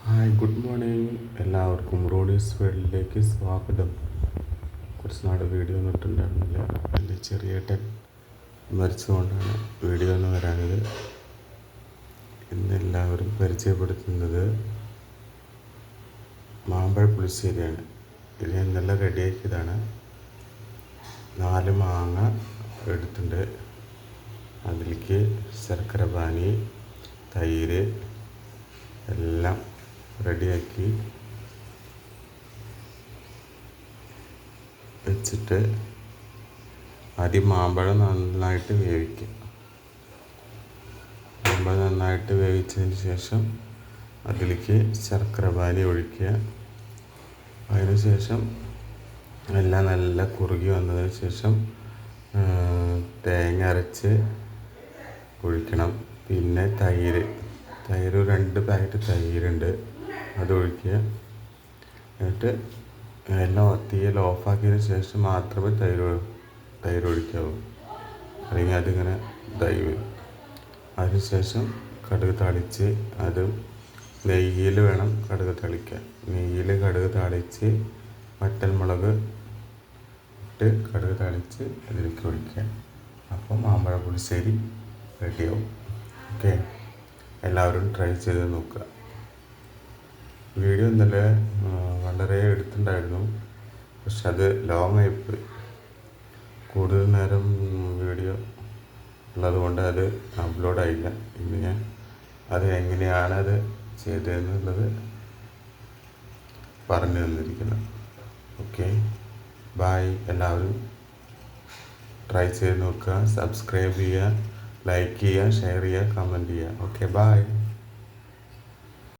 Hi, good morning. എല്ലാവർക്കും Ronnie's വേൾഡിലേക്ക് സ്വാഗതം. കുറച്ച് നാട് വീഡിയോ ഒന്നും ഇട്ടുണ്ടായിരുന്നില്ല. എൻ്റെ ചെറിയേട്ടൻ മരിച്ചുകൊണ്ടാണ് വീഡിയോ ഒന്നും വരാനത്. ഇന്ന് എല്ലാവരും പരിചയപ്പെടുത്തുന്നത് മാമ്പഴ പുളിശ്ശേരിയാണ്. ഇത് ഞാൻ നല്ല റെഡിയാക്കിയതാണ്. 4 മാങ്ങ എടുത്തിട്ടുണ്ട്. അതിലേക്ക് ശർക്കര പാനി, തൈര് എല്ലാം റെഡിയാക്കി വെച്ചിട്ട് ആദ്യം മാമ്പഴം നന്നായിട്ട് വേവിക്കുക. മാമ്പഴം നന്നായിട്ട് വേവിച്ചതിന് ശേഷം അതിലേക്ക് ശർക്കര പാനി ഒഴിക്കുക. അതിനുശേഷം എല്ലാം നല്ല കുറുകി വന്നതിന് ശേഷം തേങ്ങ അരച്ച് ഒഴിക്കണം. പിന്നെ തൈര് 2 പാക്കറ്റ് തൈരുണ്ട്, അതൊഴിക്കുക. എന്നിട്ട് എല്ലാം തീയെല്ലാം ഓഫാക്കിയതിന് ശേഷം മാത്രമേ തൈര് ഒഴിക്കാവൂ, അല്ലെങ്കിൽ അതിങ്ങനെ ഇതായി വരും. അതിനുശേഷം കടുക് താളിച്ച്, അത് നെയ്യിൽ വേണം കടുക് താളിക്കാൻ. നെയ്യിൽ കടുക് താളിച്ച് വറ്റൽമുളക് ഇട്ട് കടുക് താളിച്ച് അതിലേക്ക് ഒഴിക്കുക. അപ്പോൾ മാമ്പഴ പുളിശ്ശേരി റെഡിയാവും. ഓക്കെ, എല്ലാവരും ട്രൈ ചെയ്ത് നോക്കുക. വീഡിയോ ഇന്നലെ വളരെ എടുത്തിട്ടുണ്ടായിരുന്നു, പക്ഷെ അത് ലോങ് ആയിപ്പോയി. കൂടുതൽ നേരം വീഡിയോ ഉള്ളതുകൊണ്ട് അത് അപ്ലോഡായില്ല. ഇന്ന് ഞാൻ അത് എങ്ങനെയാണ് അത് ചെയ്തതെന്നുള്ളത് പറഞ്ഞു തന്നിരിക്കുന്നത്. Okay, bye. എല്ലാവരും ട്രൈ ചെയ്ത് നോക്കുക. സബ്സ്ക്രൈബ് ചെയ്യുക, ലൈക്ക് ചെയ്യുക, ഷെയർ ചെയ്യുക, കമൻറ്റ് ചെയ്യുക. Okay, bye.